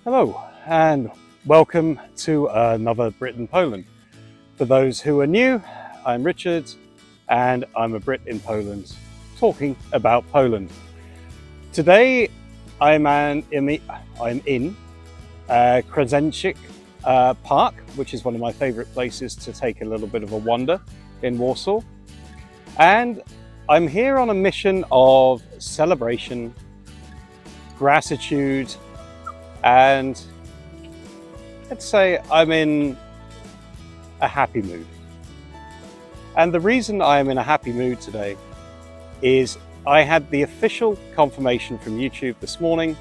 Hello and welcome to another Brit in Poland. For those who are new, I'm Richard and I'm a Brit in Poland talking about Poland. Today I'm in Krasenczyk Park, which is one of my favourite places to take a little bit of a wander in Warsaw. And I'm here on a mission of celebration, gratitude, and let's say I'm in a happy mood. And the reason I'm in a happy mood today is I had the official confirmation from YouTube this morning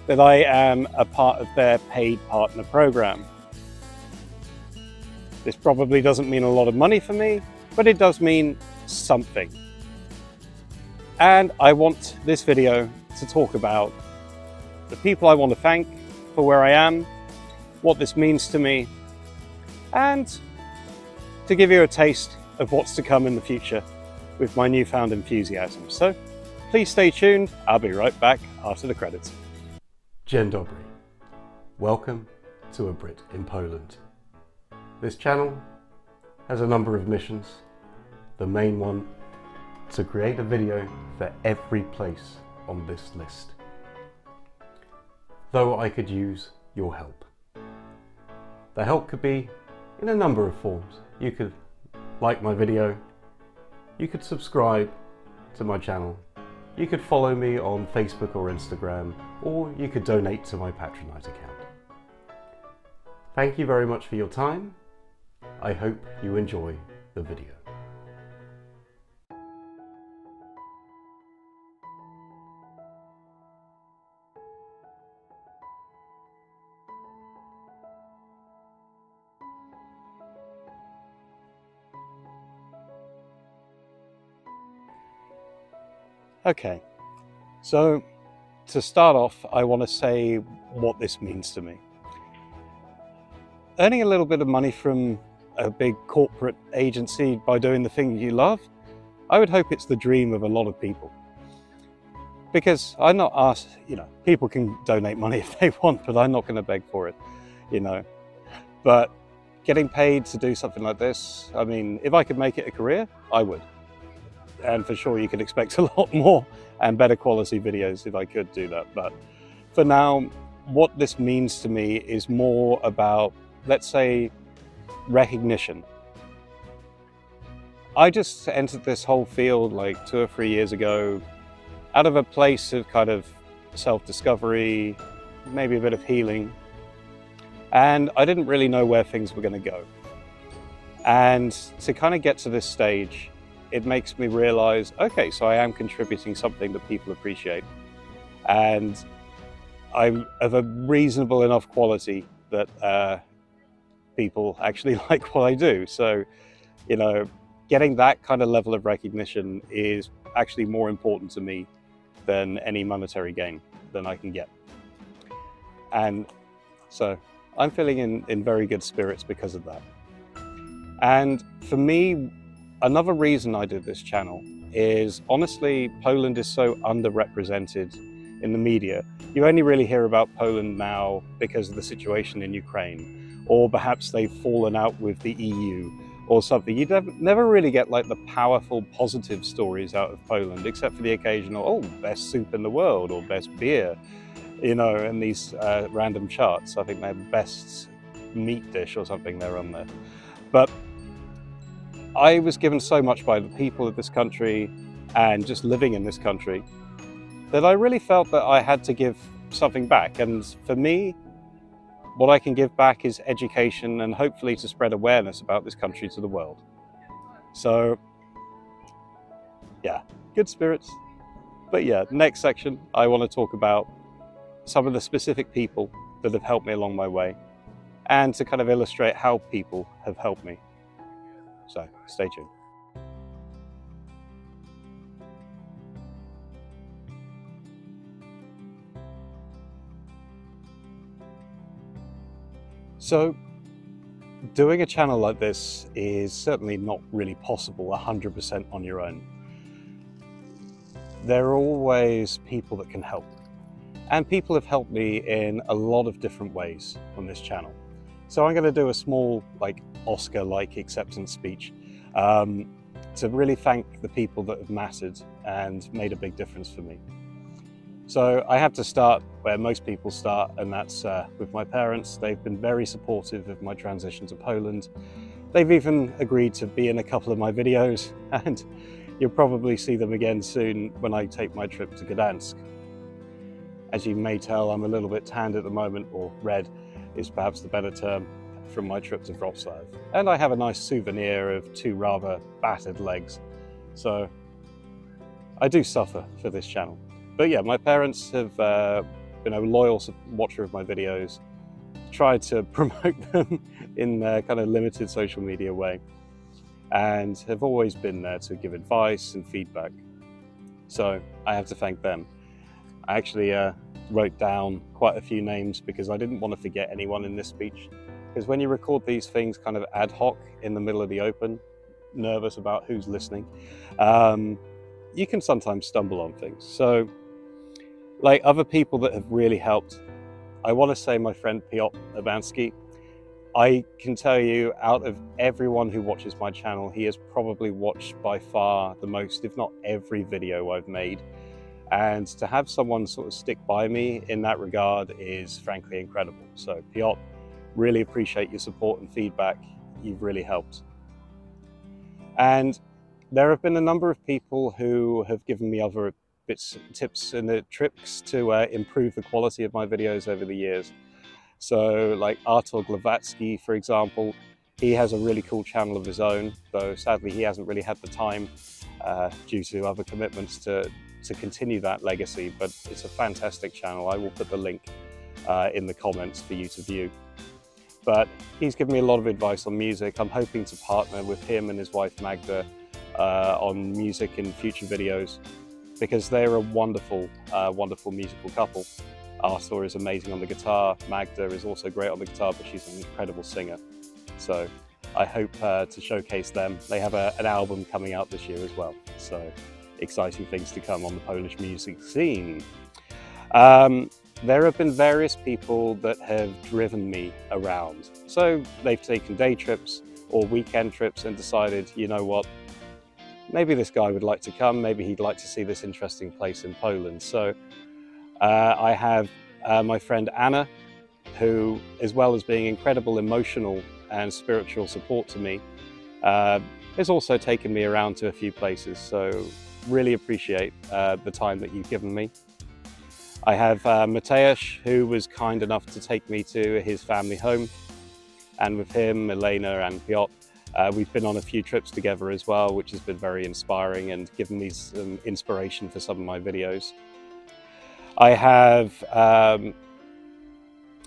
that I am a part of their paid partner program. This probably doesn't mean a lot of money for me, but it does mean something. And I want this video to talk about the people I want to thank for where I am, what this means to me, and to give you a taste of what's to come in the future with my newfound enthusiasm. So please stay tuned. I'll be right back after the credits. Dzień dobry. Welcome to A Brit in Poland. This channel has a number of missions. The main one, to create a video for every place on this list. Though I could use your help. The help could be in a number of forms. You could like my video, you could subscribe to my channel, you could follow me on Facebook or Instagram, or you could donate to my Patronite account. Thank you very much for your time. I hope you enjoy the video. Okay, so to start off, I want to say what this means to me. Earning a little bit of money from a big corporate agency by doing the thing you love, I would hope it's the dream of a lot of people. Because I'm not asked, people can donate money if they want, but I'm not going to beg for it, But getting paid to do something like this, I mean, if I could make it a career, I would. And for sure you could expect a lot more and better quality videos if I could do that. But for now, what this means to me is more about, let's say, recognition. I just entered this whole field like 2 or 3 years ago out of a place of kind of self-discovery, maybe a bit of healing. And I didn't really know where things were going to go. And to kind of get to this stage, it makes me realize, okay, so I am contributing something that people appreciate. And I'm of a reasonable enough quality that people actually like what I do. So, getting that kind of level of recognition is actually more important to me than any monetary gain than I can get. And so I'm feeling in very good spirits because of that. And for me, another reason I did this channel is, honestly, Poland is so underrepresented in the media. You only really hear about Poland now because of the situation in Ukraine, or perhaps they've fallen out with the EU or something. You never really get like the powerful, positive stories out of Poland, except for the occasional, oh, best soup in the world or best beer, and these random charts. I think they're best meat dish or something, they're on there. But I was given so much by the people of this country and just living in this country that I really felt that I had to give something back. And for me, what I can give back is education and hopefully to spread awareness about this country to the world. So yeah, good spirits. But yeah, next section, I want to talk about some of the specific people that have helped me along my way and to kind of illustrate how people have helped me. So stay tuned. So doing a channel like this is certainly not really possible 100% on your own. There are always people that can help. And people have helped me in a lot of different ways on this channel. So I'm going to do a small, like, Oscar-like acceptance speech to really thank the people that have mattered and made a big difference for me. So I have to start where most people start, and that's with my parents. They've been very supportive of my transition to Poland. They've even agreed to be in a couple of my videos, and you'll probably see them again soon when I take my trip to Gdansk. As you may tell, I'm a little bit tanned at the moment, or red is perhaps the better term, from my trip to Warsaw. And I have a nice souvenir of 2 rather battered legs. So I do suffer for this channel. But yeah, my parents have been a loyal watcher of my videos, tried to promote them in a kind of limited social media way, and have always been there to give advice and feedback. So I have to thank them. I actually wrote down quite a few names because I didn't want to forget anyone in this speech. Because when you record these things kind of ad hoc in the middle of the open, nervous about who's listening, you can sometimes stumble on things. So, like, other people that have really helped, I want to say my friend Piotr Abanski. I can tell you, out of everyone who watches my channel, he has probably watched by far the most, if not every video I've made. And to have someone sort of stick by me in that regard is frankly incredible. So Piotr, really appreciate your support and feedback. You've really helped. And there have been a number of people who have given me other bits, tips and tricks to improve the quality of my videos over the years. So like Artur Glavatsky, for example, he has a really cool channel of his own, though sadly he hasn't really had the time due to other commitments to continue that legacy, but it's a fantastic channel. I will put the link in the comments for you to view. But he's given me a lot of advice on music. I'm hoping to partner with him and his wife Magda on music in future videos, because they're a wonderful, wonderful musical couple. Artur is amazing on the guitar. Magda is also great on the guitar, but she's an incredible singer. So I hope to showcase them. They have an album coming out this year as well. So exciting things to come on the Polish music scene. There have been various people that have driven me around. So they've taken day trips or weekend trips and decided, you know what, maybe this guy would like to come, maybe he'd like to see this interesting place in Poland. So I have my friend Anna, who, as well as being incredible emotional and spiritual support to me, has also taken me around to a few places. So really appreciate the time that you've given me. I have Mateusz, who was kind enough to take me to his family home, and with him, Elena and Piotr, we've been on a few trips together as well, which has been very inspiring and given me some inspiration for some of my videos. I have,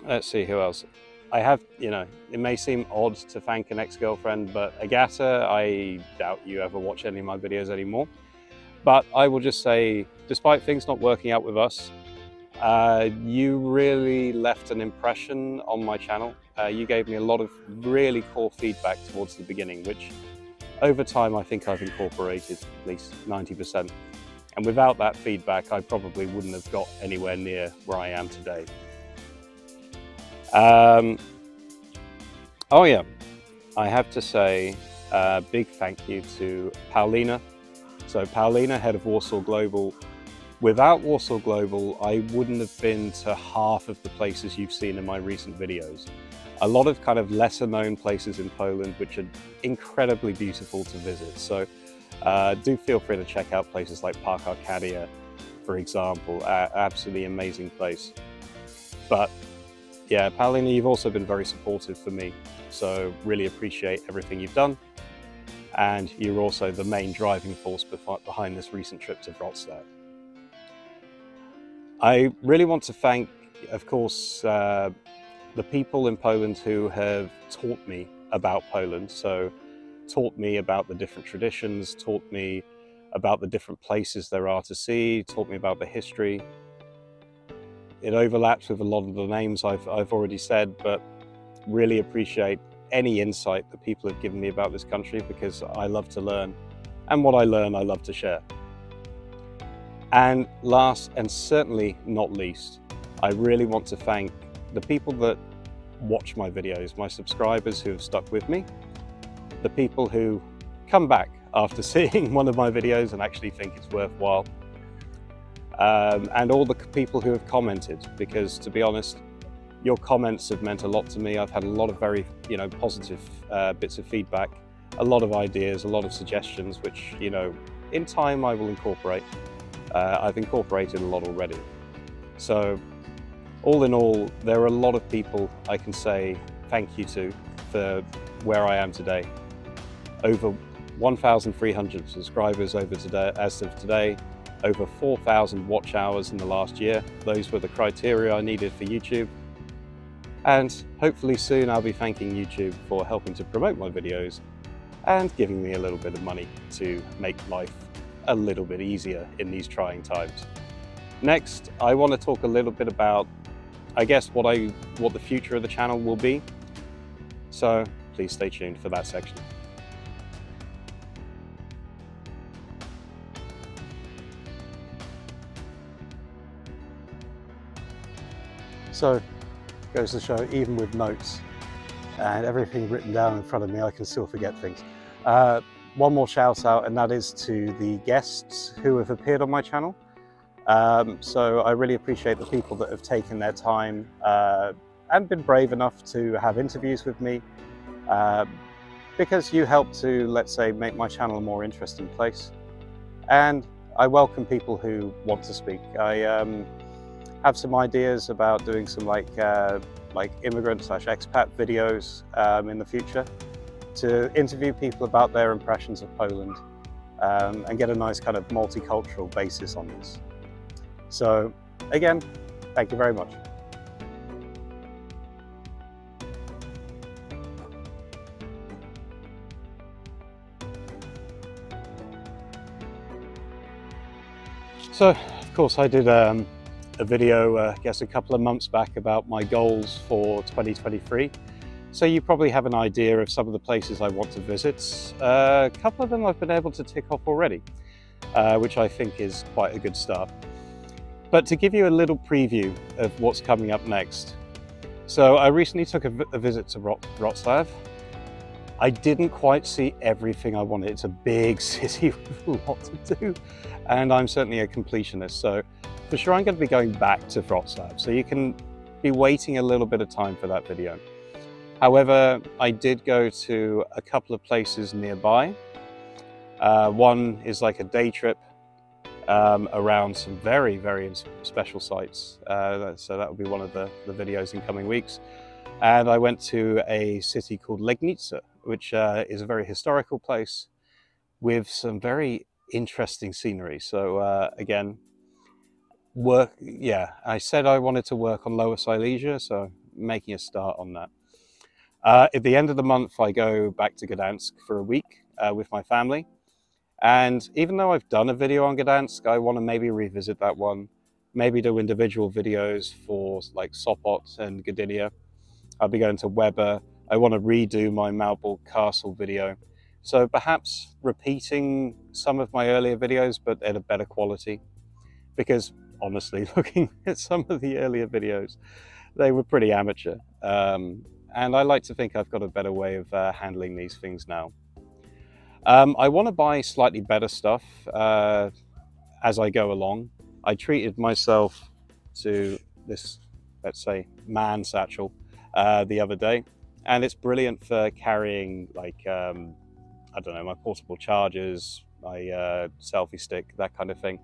let's see who else. I have, you know, it may seem odd to thank an ex-girlfriend, but Agata, I doubt you ever watch any of my videos anymore. But I will just say, despite things not working out with us, you really left an impression on my channel. You gave me a lot of really core feedback towards the beginning, which over time I think I've incorporated at least 90%. And without that feedback, I probably wouldn't have got anywhere near where I am today. Oh yeah, I have to say a big thank you to Paulina. So Paulina, head of Warsaw Global. Without Warsaw Global, I wouldn't have been to half of the places you've seen in my recent videos. A lot of kind of lesser known places in Poland, which are incredibly beautiful to visit. So do feel free to check out places like Park Arcadia, for example, absolutely amazing place. But yeah, Paulina, you've also been very supportive for me. So really appreciate everything you've done. And you're also the main driving force behind this recent trip to Warsaw. I really want to thank, of course, the people in Poland who have taught me about Poland. So taught me about the different traditions, taught me about the different places there are to see, taught me about the history. It overlaps with a lot of the names I've already said, but really appreciate any insight that people have given me about this country, because I love to learn, and what I learn, I love to share. And last and certainly not least, I really want to thank the people that watch my videos, my subscribers who have stuck with me, the people who come back after seeing one of my videos and actually think it's worthwhile, and all the people who have commented, because to be honest, your comments have meant a lot to me. I've had a lot of very, positive bits of feedback, a lot of ideas, a lot of suggestions, which, in time I will incorporate. I've incorporated a lot already. So all in all, there are a lot of people I can say thank you to for where I am today. Over 1,300 subscribers as of today, over 4,000 watch hours in the last year. Those were the criteria I needed for YouTube. And hopefully soon I'll be thanking YouTube for helping to promote my videos and giving me a little bit of money to make life a little bit easier in these trying times. Next, I want to talk a little bit about, I guess, what the future of the channel will be. So please stay tuned for that section. So, goes to show, even with notes and everything written down in front of me, I can still forget things. One more shout out, and that is to the guests who have appeared on my channel. So I really appreciate the people that have taken their time and been brave enough to have interviews with me, because you help to, let's say, make my channel a more interesting place. And I welcome people who want to speak. I have some ideas about doing some like immigrant/expat videos in the future to interview people about their impressions of Poland and get a nice kind of multicultural basis on this. So again, thank you very much. So of course I did a video, I guess a couple of months back, about my goals for 2023. So you probably have an idea of some of the places I want to visit. A couple of them I've been able to tick off already, which I think is quite a good start. But to give you a little preview of what's coming up next. So I recently took a visit to Wrocław. I didn't quite see everything I wanted. It's a big city with a lot to do, and I'm certainly a completionist. So for sure I'm going to be going back to Wrocław, so you can be waiting a little bit of time for that video. However, I did go to a couple of places nearby. One is like a day trip around some very, very special sites. So that will be one of the videos in coming weeks. And I went to a city called Legnica, which is a very historical place with some very interesting scenery. So again, I said I wanted to work on Lower Silesia, so making a start on that. At the end of the month, I go back to Gdansk for a week with my family. And even though I've done a video on Gdansk, I want to maybe revisit that one, maybe do individual videos for like Sopot and Gdynia. I'll be going to Weber. I want to redo my Malbork Castle video. So perhaps repeating some of my earlier videos, but at a better quality. Because honestly, looking at some of the earlier videos, they were pretty amateur. And I like to think I've got a better way of handling these things now. I want to buy slightly better stuff as I go along. I treated myself to this, let's say, man satchel the other day, and it's brilliant for carrying, like, I don't know, my portable chargers, my selfie stick, that kind of thing,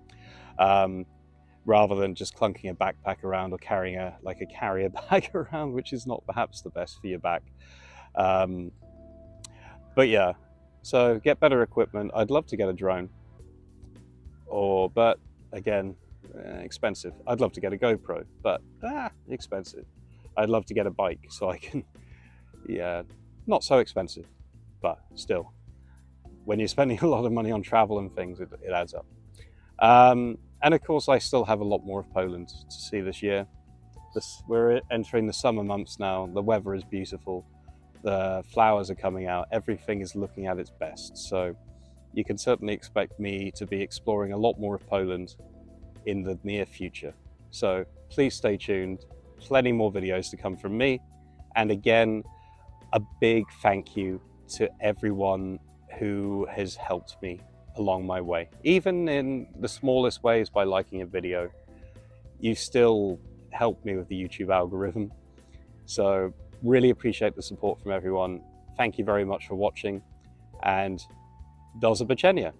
rather than just clunking a backpack around or carrying a carrier bag around, which is not perhaps the best for your back. But yeah, so get better equipment. I'd love to get a drone, but again, expensive. I'd love to get a GoPro, but expensive. I'd love to get a bike so I can, not so expensive, but still, when you're spending a lot of money on travel and things, it adds up. And of course, I still have a lot more of Poland to see this year. We're entering the summer months now. The weather is beautiful. The flowers are coming out. Everything is looking at its best. So you can certainly expect me to be exploring a lot more of Poland in the near future. So please stay tuned. Plenty more videos to come from me. And again, a big thank you to everyone who has helped me along my way. Even in the smallest ways, by liking a video, you still help me with the YouTube algorithm. So really appreciate the support from everyone. Thank you very much for watching, and do zobaczenia.